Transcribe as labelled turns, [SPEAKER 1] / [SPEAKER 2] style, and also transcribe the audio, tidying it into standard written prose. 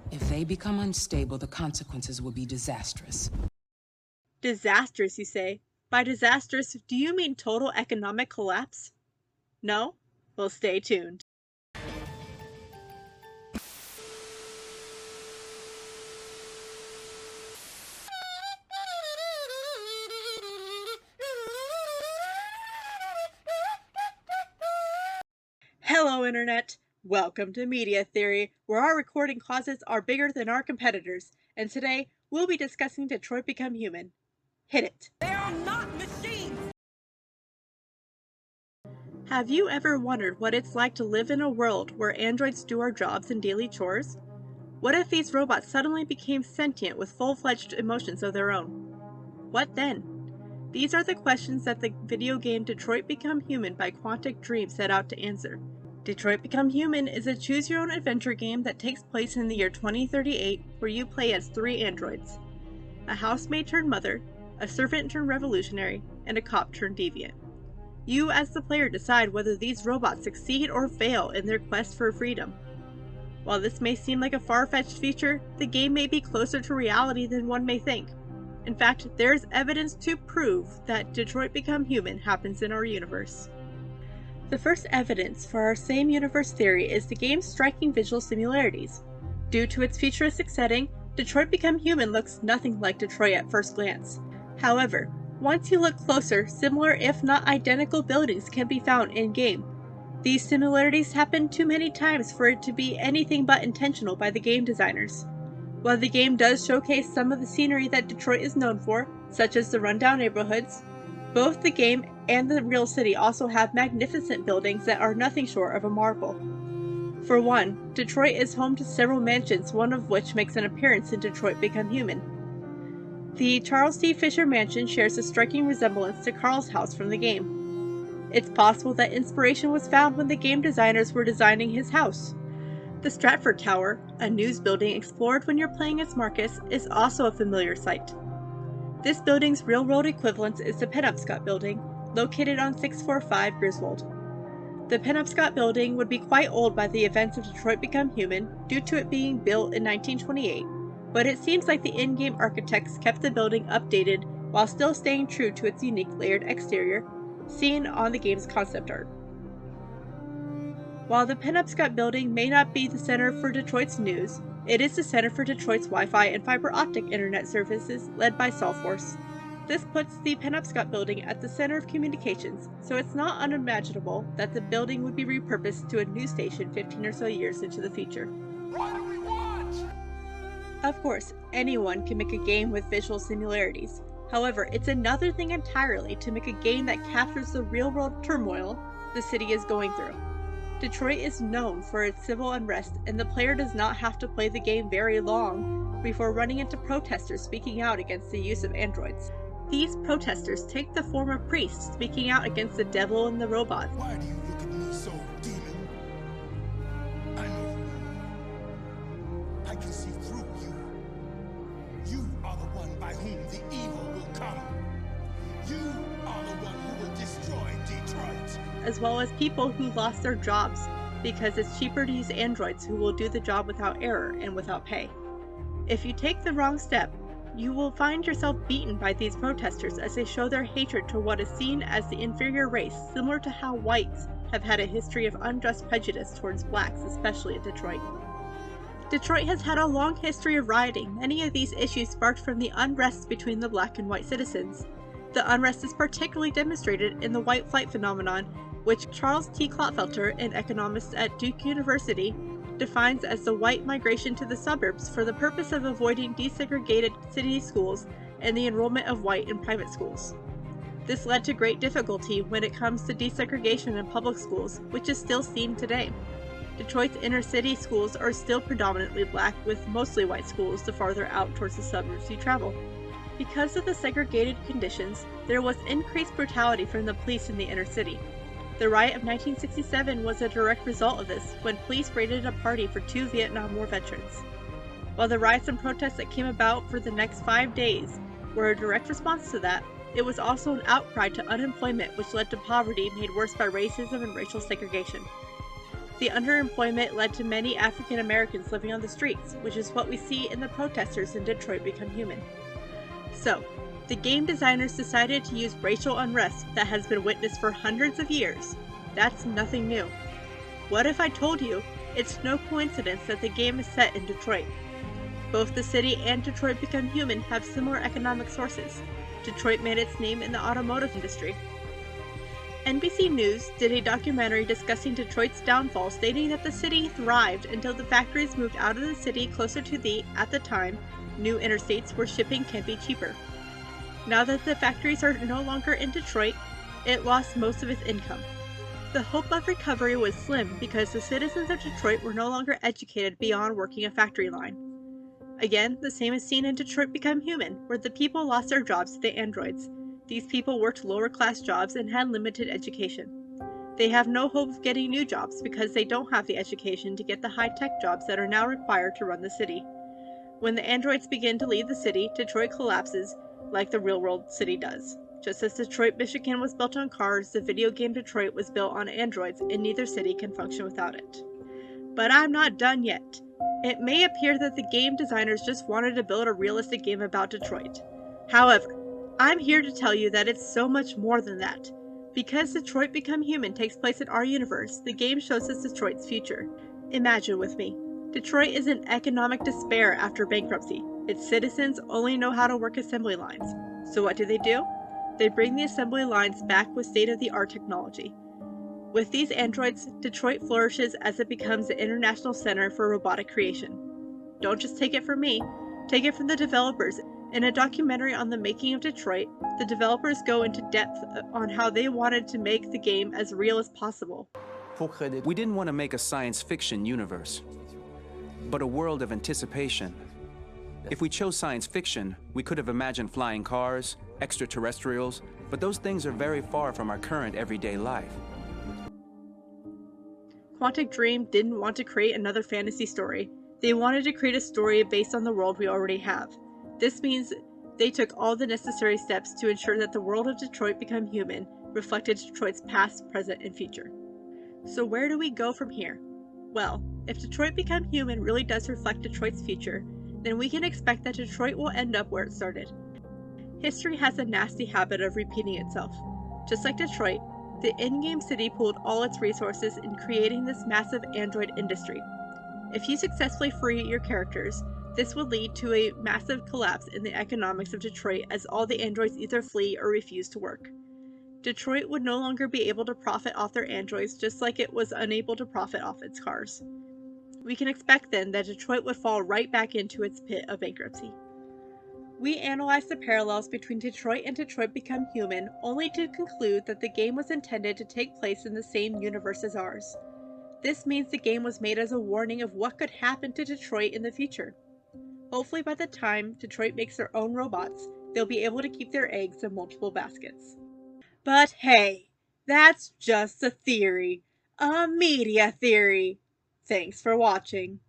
[SPEAKER 1] If they become unstable, the consequences will be disastrous.
[SPEAKER 2] Disastrous, you say? By disastrous, do you mean total economic collapse? No? Well, stay tuned. Hello, Internet! Welcome to Media Theory, where our recording closets are bigger than our competitors, and today we'll be discussing Detroit Become Human. Hit it!
[SPEAKER 3] They are not machines!
[SPEAKER 2] Have you ever wondered what it's like to live in a world where androids do our jobs and daily chores? What if these robots suddenly became sentient with full-fledged emotions of their own? What then? These are the questions that the video game Detroit Become Human by Quantic Dream set out to answer. Detroit Become Human is a choose-your-own-adventure game that takes place in the year 2038, where you play as 3 androids: a housemaid-turned-mother, a servant-turned-revolutionary, and a cop-turned-deviant. You, as the player, decide whether these robots succeed or fail in their quest for freedom. While this may seem like a far-fetched feature, the game may be closer to reality than one may think. In fact, there is evidence to prove that Detroit Become Human happens in our universe. The first evidence for our same universe theory is the game's striking visual similarities. Due to its futuristic setting, Detroit Become Human looks nothing like Detroit at first glance. However, once you look closer, similar if not identical buildings can be found in-game. These similarities happen too many times for it to be anything but intentional by the game designers. While the game does showcase some of the scenery that Detroit is known for, such as the rundown neighborhoods, both the game and the real city also have magnificent buildings that are nothing short of a marvel. For one, Detroit is home to several mansions, one of which makes an appearance in Detroit Become Human. The Charles T. Fisher Mansion shares a striking resemblance to Carl's house from the game. It's possible that inspiration was found when the game designers were designing his house. The Stratford Tower, a news building explored when you're playing as Marcus, is also a familiar sight. This building's real-world equivalent is the Penobscot Building, located on 645 Griswold. The Penobscot Building would be quite old by the events of Detroit Become Human due to it being built in 1928, but it seems like the in-game architects kept the building updated while still staying true to its unique layered exterior, seen on the game's concept art. While the Penobscot Building may not be the center for Detroit's news, it is the center for Detroit's Wi-Fi and fiber optic internet services led by Softforce. This puts the Penobscot Building at the center of communications, so it's not unimaginable that the building would be repurposed to a news station 15 or so years into the future.
[SPEAKER 3] What do we want?
[SPEAKER 2] Of course, anyone can make a game with visual similarities. However, it's another thing entirely to make a game that captures the real-world turmoil the city is going through. Detroit is known for its civil unrest, and the player does not have to play the game very long before running into protesters speaking out against the use of androids. These protesters take the form of priests speaking out against the devil and the robots.
[SPEAKER 4] Why do you look at me so, demon? I know who you are. I can see through you. You are the one by whom the evil will come. You are the one who will destroy Detroit.
[SPEAKER 2] As well as people who lost their jobs because it's cheaper to use androids who will do the job without error and without pay. If you take the wrong step, you will find yourself beaten by these protesters as they show their hatred to what is seen as the inferior race, similar to how whites have had a history of unjust prejudice towards blacks, especially in Detroit. Detroit has had a long history of rioting. Many of these issues sparked from the unrest between the black and white citizens. The unrest is particularly demonstrated in the white flight phenomenon, which Charles T. Clotfelter, an economist at Duke University, defines as the white migration to the suburbs for the purpose of avoiding desegregated city schools and the enrollment of white in private schools. This led to great difficulty when it comes to desegregation in public schools, which is still seen today. Detroit's inner city schools are still predominantly black, with mostly white schools the farther out towards the suburbs you travel. Because of the segregated conditions, there was increased brutality from the police in the inner city. The riot of 1967 was a direct result of this, when police raided a party for 2 Vietnam War veterans. While the riots and protests that came about for the next 5 days were a direct response to that, it was also an outcry to unemployment, which led to poverty made worse by racism and racial segregation. The underemployment led to many African Americans living on the streets, which is what we see in the protesters in Detroit Become Human. So, the game designers decided to use racial unrest that has been witnessed for hundreds of years. That's nothing new. What if I told you it's no coincidence that the game is set in Detroit? Both the city and Detroit Become Human have similar economic sources. Detroit made its name in the automotive industry. NBC News did a documentary discussing Detroit's downfall, stating that the city thrived until the factories moved out of the city closer to the, at the time, new interstates where shipping can be cheaper. Now that the factories are no longer in Detroit, it lost most of its income. The hope of recovery was slim because the citizens of Detroit were no longer educated beyond working a factory line. Again, the same is seen in Detroit Become Human, where the people lost their jobs to the androids. These people worked lower-class jobs and had limited education. They have no hope of getting new jobs because they don't have the education to get the high-tech jobs that are now required to run the city. When the androids begin to leave the city, Detroit collapses like the real-world city does. Just as Detroit, Michigan was built on cars, the video game Detroit was built on androids, and neither city can function without it. But I'm not done yet. It may appear that the game designers just wanted to build a realistic game about Detroit. However, I'm here to tell you that it's so much more than that. Because Detroit Become Human takes place in our universe, the game shows us Detroit's future. Imagine with me. Detroit is in economic despair after bankruptcy. Its citizens only know how to work assembly lines. So what do? They bring the assembly lines back with state-of-the-art technology. With these androids, Detroit flourishes as it becomes the international center for robotic creation. Don't just take it from me, take it from the developers. In a documentary on the making of Detroit, the developers go into depth on how they wanted to make the game as real as possible.
[SPEAKER 5] We didn't want to make a science fiction universe, but a world of anticipation. If we chose science fiction, we could have imagined flying cars, extraterrestrials, but those things are very far from our current everyday life.
[SPEAKER 2] Quantic Dream didn't want to create another fantasy story. They wanted to create a story based on the world we already have. This means they took all the necessary steps to ensure that the world of Detroit Become Human reflected Detroit's past, present, and future. So where do we go from here? Well, if Detroit Become Human really does reflect Detroit's future, then we can expect that Detroit will end up where it started. History has a nasty habit of repeating itself. Just like Detroit, the in-game city pooled all its resources in creating this massive android industry. If you successfully free your characters, this would lead to a massive collapse in the economics of Detroit as all the androids either flee or refuse to work. Detroit would no longer be able to profit off their androids just like it was unable to profit off its cars. We can expect then that Detroit would fall right back into its pit of bankruptcy. We analyzed the parallels between Detroit and Detroit Become Human only to conclude that the game was intended to take place in the same universe as ours. This means the game was made as a warning of what could happen to Detroit in the future. Hopefully by the time Detroit makes their own robots, they'll be able to keep their eggs in multiple baskets. But hey, that's just a theory. A media theory. Thanks for watching.